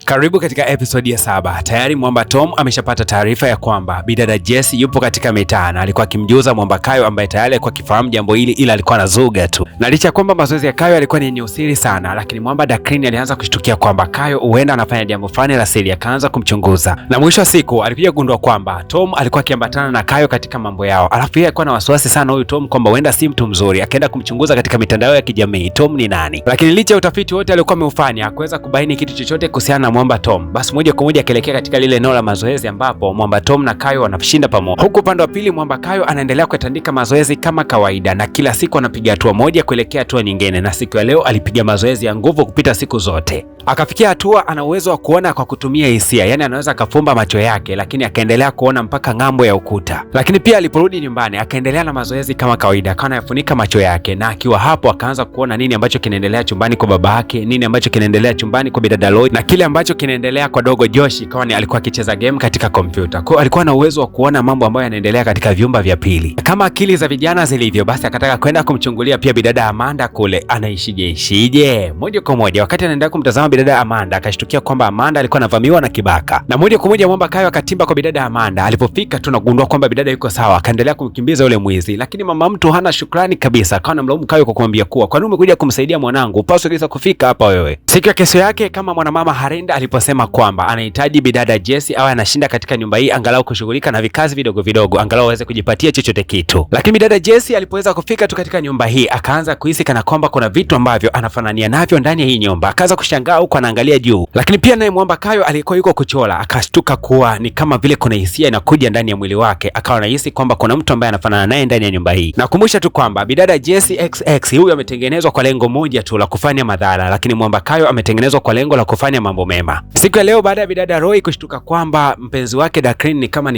Karibu katika episodi ya 7. Tayari mwamba Tom ameshapata taarifa ya kwamba bidada Jesse yupo katika mitaa na alikuwa akimjuza mwamba Kayo ambaye tayari alikuwa akifahamu jambo hili, ila alikuwa anazuga tu. Na licha kwamba mazoezi ya Kayo yalikuwa ni yenye usiri sana, lakini mwamba Dakrini alianza kushtukia kwamba Kayo huenda anafanya jambo fulani la siri, akaanza kumchunguza. Na mwisho wa siku alikuja kugundua kwamba Tom alikuwa akiambatana na Kayo katika mambo yao. Alafu yeye alikuwa na wasiwasi sana huyu Tom kwamba huenda si mtu mzuri, akaenda kumchunguza katika mitandao ya kijamii Tom ni nani. Lakini licha ya utafiti wote aliokuwa ameufanya, hakuweza kubaini kitu chochote kuhusiana na mwamba Tom. Basi moja kwa moja akaelekea katika lile eneo la mazoezi ambapo mwamba Tom na Kayo wanashinda pamoja. Huku upande wa pili mwamba Kayo anaendelea kutandika mazoezi kama kawaida, na kila siku anapiga hatua moja kuelekea hatua nyingine, na siku ya leo alipiga mazoezi ya nguvu kupita siku zote. Akafikia hatua ana uwezo wa kuona kwa kutumia hisia, yani anaweza akafumba macho yake, lakini akaendelea kuona mpaka ng'ambo ya ukuta. Lakini pia aliporudi nyumbani akaendelea na mazoezi kama kawaida, akawa anayafunika macho yake, na akiwa hapo akaanza kuona nini ambacho kinaendelea chumbani kwa baba yake, nini ambacho kinaendelea chumbani kwa bidada Lloyd, na kile ambacho kinaendelea kwa dogo Josh, kwani alikuwa akicheza game katika kompyuta. Kwa alikuwa na uwezo wa kuona mambo ambayo yanaendelea katika vyumba vya pili. Kama akili za vijana zilivyo, basi akataka kwenda kumchungulia pia bidada Amanda kule anaishije. Moja kwa moja wakati anaendelea kumtazama bidada Amanda, akashtukia kwamba Amanda alikuwa anavamiwa na kibaka. Na moja kwa moja mwamba Kayo akatimba kwa bidada Amanda. Alipofika tunagundua kwamba bidada yuko sawa, akaendelea kumkimbiza yule mwizi, lakini mama mtu hana shukrani kabisa, akawa anamlaumu Kayo kwa kumwambia kuwa kwa nini umekuja kumsaidia mwanangu, upaswe kabisa kufika hapa wewe. Siku ya kesho yake kama mwanamama Harinda aliposema kwamba anahitaji bidada Jesse awe anashinda katika nyumba hii, angalau kushughulika na vikazi vidogo vidogo, angalau aweze kujipatia chochote kitu. Lakini bidada Jesse alipoweza kufika tu katika nyumba hii, akaanza kuhisi kana kwamba kuna vitu ambavyo anafanania navyo ndani ya hii nyumba. Akaanza kushangaa huko anaangalia juu. Lakini pia naye mwamba Kayo alikuwa yuko kuchola, akashtuka kuwa ni kama vile kuna hisia inakuja ndani ya mwili wake, akawa anahisi kwamba kuna mtu ambaye anafanana naye ndani ya nyumba hii. Na kumbusha tu kwamba bidada Jesse XX huyu ametengenezwa kwa lengo moja tu la kufanya madhara, lakini mwamba Kayo ametengenezwa kwa lengo la kufanya mambo mema. Siku ya leo baada ya bidada Roy kushtuka kwamba mpenzi wake Dakrini ni kama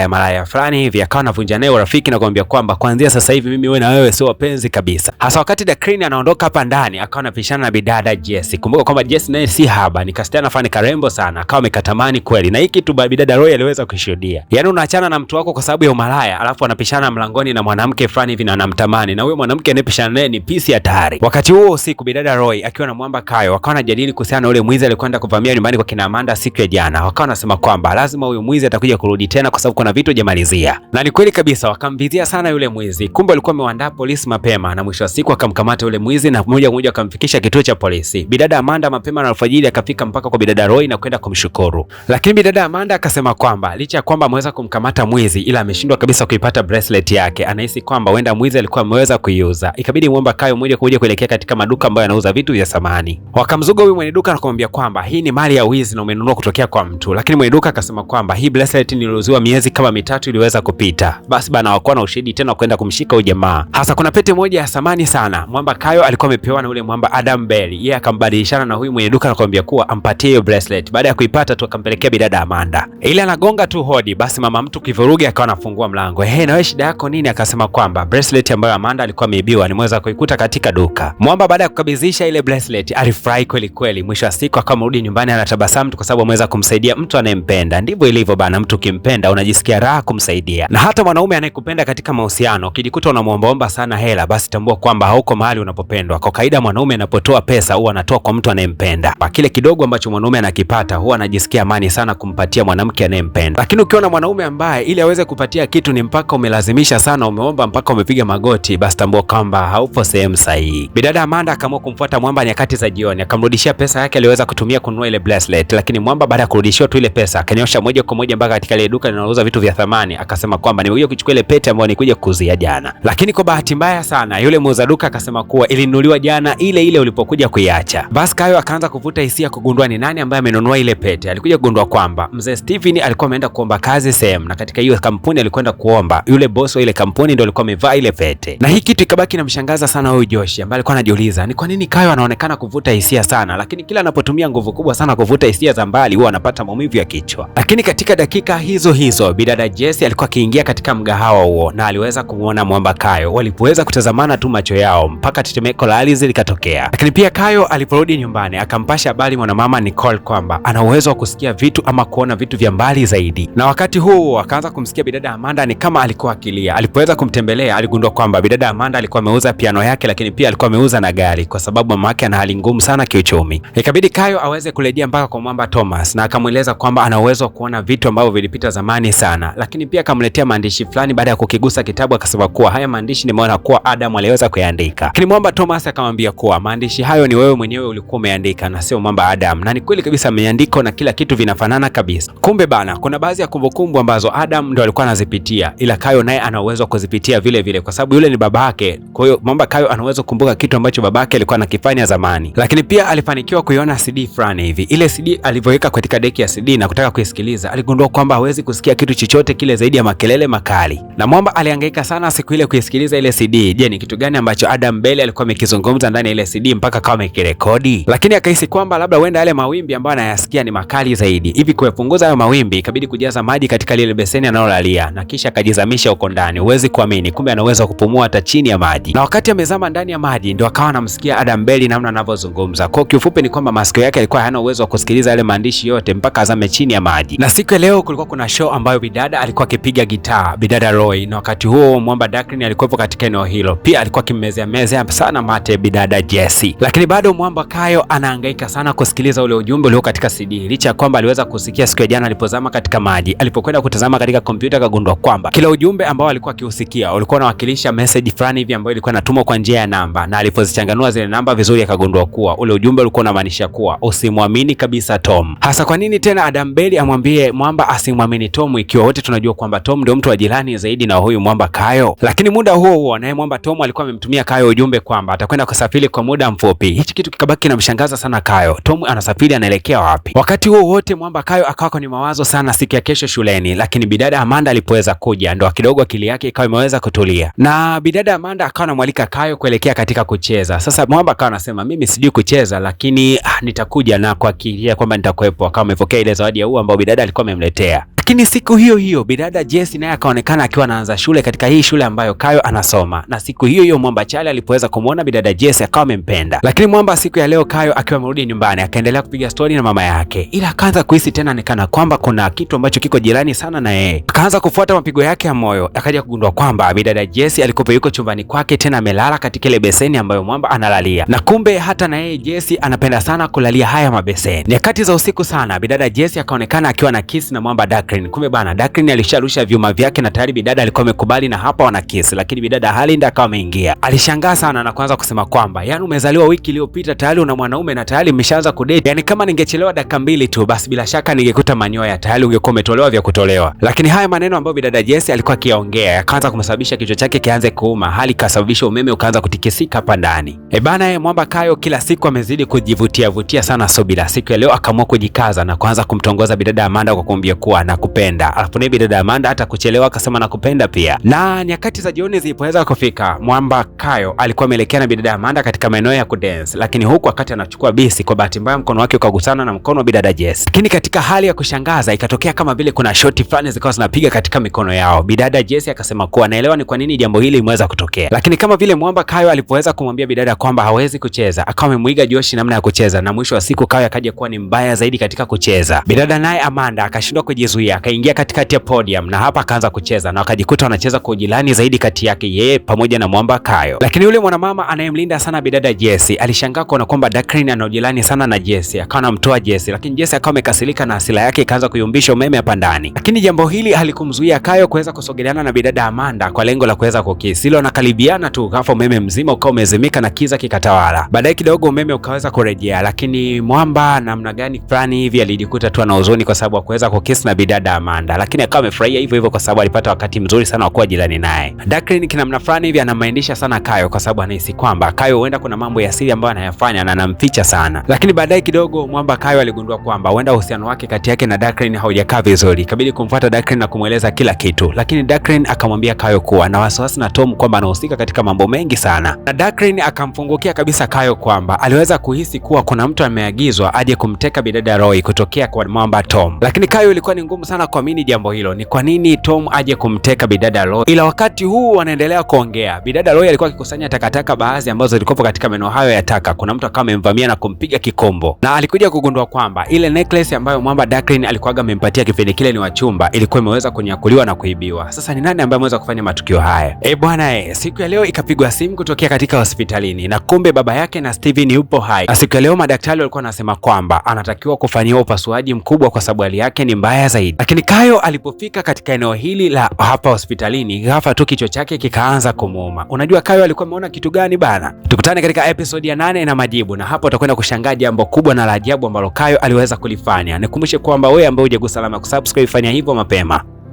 malaya fulani hivi, akawa anavunja naye urafiki na kumwambia kwamba kuanzia sasa hivi mimi wewe na wewe sio wapenzi kabisa. Hasa wakati Dakrini anaondoka hapa ndani, akawa anapishana na bidada Jesse. Kumbuka kwamba Jesse naye si haba, ni kasichana fani karembo sana, akawa amekatamani kweli. Na hiki kitu bidada Roy aliweza kushuhudia. Yaani unaachana na mtu wako kwa sababu ya umalaya, alafu anapishana mlangoni na mwanamke fulani hivi na anamtamani, na huyo mwanamke anayepishana naye ni pisi hatari. Wakati huo usiku bidada Roy akiwa na mwamba Kayo wakawa wanajadili kuhusiana na ule mwizi alikwenda kuvamia nyumbani kwa kina Amanda siku ya jana. Wakawa wanasema kwamba lazima huyo mwizi atakuja kurudi tena kwa sababu kuna vitu hajamalizia. Na ni kweli kabisa, wakamvizia sana yule mwizi. Kumbe alikuwa amewaandaa polisi mapema, na mwisho wa siku akamkamata yule mwizi na moja kwa moja akamfikisha kituo cha polisi. Bidada Amanda mapema na alfajiri akafika mpaka kwa bidada Roy na kwenda kumshukuru. Lakini bidada Amanda akasema kwamba licha ya kwamba ameweza kumkamata mwizi, ila ameshindwa kabisa kuipata bracelet yake. Anahisi kwamba huenda mwizi alikuwa ameweza kuiuza. Ikabidi mwamba Kayo moja kwa moja kuelekea katika maduka ambayo yanauza vitu vya samani. Wakamzuga huyu mwenye duka na kumwambia kwamba hii ni mali ya wizi na umenunua kutokea kwa mtu. Lakini mwenye duka akasema kwamba hii bracelet niliuziwa miezi kama 3 iliweza kupita. Basi bana hawakuwa na ushahidi tena kwenda kumshika huyu jamaa. Hasa kuna pete moja ya samani sana mwamba Kayo alikuwa amepewa na yule mwamba Adam Bell. Yeye akambadilishana na huyu mwenye duka na kumwambia kuwa ampatie hiyo bracelet. Baada ya kuipata tu akampelekea bidada Amanda. Ile anagonga tu hodi, basi mama mtu kivurugi akawa anafungua mlango. Na wewe shida yako nini? Akasema kwamba bracelet ambayo Amanda alikuwa ameibiwa nimeweza kuikuta katika duka. Mwamba baada ya kukabidhisha ile bracelet alifurahi kweli kweli. Mwisho wa siku akawa amerudi nyumbani anatabasamu kwa sababu ameweza kumsaidia mtu anayempenda. Ndivyo ilivyo bana, mtu kimpenda unajisikia raha kumsaidia. Na hata mwanaume anayekupenda katika mahusiano ukijikuta unamuombaomba sana hela, basi tambua kwamba hauko mahali unapopendwa. Kwa kawaida mwanaume anapotoa pesa huwa anatoa kwa mtu anayempenda. Kile kidogo ambacho mwanaume anakipata huwa anajisikia amani sana kumpatia mwanamke anayempenda. Lakini ukiona mwanaume ambaye ili aweze kupatia kitu ni mpaka umelazimisha sana, umeomba mpaka umepiga magoti, basi tambua kwamba haupo sehemu sahihi. Bidada Amanda akaamua kumfuata mwamba nyakati za jioni, akamrudishia pesa yake aliyoweza kutumia kununua ile bracelet. Lakini mwamba baada ya kurudishiwa tu ile pesa akanyosha moja kwa moja mpaka katika ile duka linalouza vitu vya thamani, akasema kwamba nimekuja kuchukua ile pete ambayo nilikuja kuuzia jana. Lakini kwa bahati mbaya sana yule muuza duka akasema kuwa ilinunuliwa jana ile ulipokuja kuiacha. Basi Kayo akaanza kuvuta hisia kugundua ni nani ambaye amenunua ile pete. Alikuja kugundua kwamba mzee Steven alikuwa ameenda kuomba kazi sehemu, na katika hiyo kampuni alikwenda kuomba yule boss wa ile kampuni ndio alikuwa amevaa ile pete. Na hii kitu ikabaki inamshangaza sana huyu Josh ambaye alikuwa anajiuliza ni kwa nini Kayo anaonekana kuvuta hisia sana, lakini kila anapotumia nguvu kubwa sana kuvuta hisia za mbali huwa anapata maumivu ya kichwa. Lakini katika dakika hizo bidada Jesse alikuwa akiingia katika mgahawa huo na aliweza kumuona mwamba Kayo. Walipoweza kutazamana tu macho yao mpaka tetemeko la ardhi likatokea. Lakini pia Kayo aliporudi nyumbani akampasha habari mwanamama Nicole kwamba ana uwezo wa kusikia vitu ama kuona vitu vya mbali zaidi. Na wakati huo akaanza kumsikia bidada Amanda ni kama alikuwa akilia. Alipoweza kumtembelea aligundua kwamba bidada Amanda alikuwa ameuza piano yake, lakini pia alikuwa ameuza na gari kwa sababu mama yake ana hali ngumu sana kiuchumi. Ikabidi Kayo aweze kurejea mpaka kwa mwamba Thomas na akamweleza kwamba ana uwezo wa kuona vitu ambavyo vilipita zamani sana, lakini pia akamletea maandishi fulani. Baada ya kukigusa kitabu akasema kuwa haya maandishi nimeona kuwa Adam aliweza kuyaandika. Lakini mwamba Thomas akamwambia kuwa maandishi hayo ni wewe mwenyewe ulikuwa umeandika na sio mwamba Adam, na ni kweli kabisa ameandika na kila kitu vinafanana kabisa. Kumbe bana, kuna baadhi ya kumbukumbu ambazo Adam ndo alikuwa anazipitia, ila Kayo naye ana uwezo wa kuzipitia vile vile kwa sababu yule ni baba yake. Kwa hiyo mwamba Kayo ana uwezo kukumbuka kitu ambacho baba yake alikuwa anakifanya zamani. Lakini pia alifanikiwa kuiona CD fulani hivi. Ile CD alivyoweka katika deki ya CD na kutaka kuisikiliza, aligundua kwamba hawezi kusikia kitu chochote kile zaidi ya makelele makali. Na mwamba alihangaika sana siku ile kuisikiliza ile CD. Je, ni kitu gani ambacho Adam Bailey alikuwa amekizungumza ndani ya ile CD mpaka kama amekirekodi? Lakini akahisi kwamba labda huenda yale mawimbi ambayo anayasikia ni makali zaidi. Hivi kuyapunguza hayo mawimbi ikabidi kujaza maji katika lile beseni analolalia na kisha akajizamisha huko ndani. Huwezi kuamini, kumbe anaweza kupumua hata chini ya maji. Na wakati amezama ndani ya maji ndio akawa anamsikia Adam Bailey namna anavyozungumza. Kwa kiufupi ni kwamba masikio yake yalikuwa hayana uwezo wa kusikiliza yale maandishi yote mpaka azame chini ya maji. Na siku ya leo kulikuwa kuna show ambayo bidada alikuwa akipiga gitaa, bidada Roy, na wakati huo mwamba Dakrin alikuwepo katika eneo hilo. Pia alikuwa akimmezea sana mate bidada Jessie. Lakini bado mwamba Kayo anahangaika sana kusikiliza ule ujumbe ulio katika CD. Licha ya kwamba aliweza kusikia siku ya jana alipozama katika maji, alipokwenda kutazama katika kompyuta akagundua kwamba kila ujumbe ambao alikuwa akiusikia ulikuwa unawakilisha message fulani hivi ambayo ilikuwa inatumwa kwa njia ya namba, na alipozichanganua zile namba vizuri akagundua kuwa ule ujumbe ulikuwa unamaanisha kuwa usimwamini kabisa Tom. Hasa kwa nini tena Adam Bailey amwambie mwamba asimwamini Tom ikiwa wote tunajua kwamba Tom ndio mtu wa jirani zaidi na huyu mwamba Kayo? Lakini muda huo huo naye mwamba Tom alikuwa amemtumia Kayo ujumbe kwamba atakwenda kusafiri kwa muda mfupi. Hichi kitu kikabaki kinamshangaza sana Kayo. Tom anasafiri anaelekea wapi? Wakati huo wote mwamba Kayo akawa kwenye mawazo sana siku ya kesho shuleni, lakini bidada Amanda alipoweza kuja ndo kidogo akili yake ikawa imeweza kutulia. Na bidada Amanda akawa anamwalika Kayo kuelekea katika kucheza. Sasa mwamba akawa anasema mimi sijui kucheza lakini nitakuja na kuakilia kwamba nitakuepo. Akawa amepokea ile zawadi ya ua ambao bidada alikuwa amemletea. Lakini siku hiyo hiyo bidada Jessie naye akaonekana akiwa anaanza shule katika hii shule ambayo Kayo anasoma. Na siku hiyo hiyo mwamba Chale alipoweza kumuona bidada Jessie akawa amempenda. Lakini mwamba siku ya leo Kayo akiwa amerudi nyumbani akaendelea kupiga story na mama yake. Ila akaanza kuhisi tena nikana kwamba kuna kitu ambacho kiko jirani sana na yeye. Akaanza kufuata mapigo yake ya moyo. Akaja kugundua kwamba bidada Jessie alikuwa yuko chumbani kwake tena amelala katika ile beseni ambayo mwamba analalia. Na kumbe hata na yeye Jessie anapenda sana kulalia haya mabeseni. Nyakati za usiku sana bidada Jessie akaonekana akiwa na kiss na mwamba Dakrin. Kumbe bana Dakrin alisharusha vyuma vyake na tayari bidada alikuwa amekubali na hapa wana kiss, lakini bidada Halinda akawa ameingia. Alishangaa sana na kuanza kusema kwamba yani umezaliwa wiki iliyopita tayari una mwanaume na tayari mmeshaanza kudate. Yani kama ningechelewa dakika mbili tu basi bila shaka ningekuta manyoya tayari ungekuwa umetolewa vya kutolewa. Lakini haya maneno ambayo bidada Jessie alikuwa akiyaongea yakaanza kumsababisha kichwa chake kianze kuuma, hali kasababisha umeme ukaanza kutikisika hapa ndani. Bana mwamba Kayo kila siku amezidi kujivutia sana Subira. Siku ya leo akaamua kujikaza na kuanza kumtongoza bidada Amanda kwa kumwambia kuwa nakupenda. Alafu naye bidada Amanda hata kuchelewa akasema nakupenda pia. Na nyakati za jioni zilipoweza kufika, mwamba Kayo alikuwa ameelekea na bidada Amanda katika maeneo ya kudance, lakini huku wakati anachukua bisi kwa bahati mbaya mkono wake ukagusana na mkono wa bidada Jessie. Lakini katika hali ya kushangaza ikatokea kama vile kuna shoti fulani zikawa zinapiga katika mikono yao. Bidada Jessie akasema kuwa naelewa ni kwa nini jambo hili limeweza kutokea. Lakini kama vile mwamba Kayo alipoweza kumwambia bidada kwamba hawezi kucheza, akawa amemuiga Joshi namna ya kucheza, na mwisho wa siku Kayo akaja kuwa ni mbaya zaidi katika kucheza. Bidada naye Amanda akashindwa kujizuia, akaingia katikati ya podium na hapa akaanza kucheza na wakajikuta wanacheza kwa ujirani zaidi kati yake yeye pamoja na mwamba Kayo. Lakini yule mwanamama anayemlinda sana bidada Jessie alishangaa kuona kwamba Dakrin ana ujirani sana na Jessie, akawa anamtoa Jessie, lakini Jessie akawa amekasirika na hasira yake ikaanza kuyumbisha umeme hapa ndani. Lakini jambo hili halikumzuia Kayo kuweza kusogeleana na bidada Amanda kwa lengo la kuweza kukisi. Hilo nakaribiana tu ghafla umeme mzima ukawa umezimika na kiza kikatawala. Baadaye kidogo umeme ukaweza kurejea, lakini mwamba namna gani fulani hivi alijikuta tu ana huzuni kwa sababu hakuweza kukisi na bidada Amanda, lakini akawa amefurahia hivyo hivyo kwa sababu alipata wakati mzuri sana wa kuwa jirani naye. Dakrin kinamna fulani hivi anamaindisha sana Kayo kwa sababu anahisi kwamba Kayo huenda kuna mambo ya siri ambayo anayafanya na anamficha sana. Lakini baadaye kidogo mwamba Kayo aligundua kwamba huenda uhusiano wake kati yake na Dakrin haujakaa vizuri. Ikabidi kumfuata Dakrin na kumweleza kila kitu, lakini Dakrin akamwambia Kayo kuwa na wasiwasi na Tom kwamba anahusika katika mambo mengi sana. Na Dakrin akamfungukia kabisa Kayo kwamba aliweza kuhisi kuwa kuna mtu ameagizwa aje kumteka bidada Roy kutokea kwa mwamba Tom. Lakini Kayo ilikuwa ni ngumu sana kuamini jambo hilo. Ni kwa nini Tom aje kumteka bidada Roy? Ila wakati huu wanaendelea kuongea, bidada Roy alikuwa akikusanya takataka baadhi ambazo zilikuwa katika maeneo hayo ya taka. Kuna mtu akawa amemvamia na kumpiga kikombo, na alikuja kugundua kwamba ile necklace ambayo mwamba Darkline alikuwa amempatia kipindi kile ni wachumba ilikuwa imeweza kunyakuliwa na kuibiwa. Sasa ni nani ambaye ameweza kufanya matukio haya? Bwana, siku ya leo ikapigwa simu kutokea katika hospitalini, na kumbe baba yake na Steven yupo hai. Na siku ya leo madaktari walikuwa wanasema kwamba anatakiwa kufanyiwa upasuaji mkubwa kwa sababu hali yake ni mbaya zaidi. Lakini Kayo alipofika katika eneo hili la hapa hospitalini, ghafla tu kichwa chake kikaanza kumuuma. Unajua Kayo alikuwa ameona kitu gani bana? Tukutane katika episode ya 8 na majibu, na hapo utakwenda kushangaa jambo kubwa na la ajabu ambalo Kayo aliweza kulifanya. Nikumbushe kwamba wewe ambaye hujagusa alama ya kusubscribe, fanya hivyo mapema.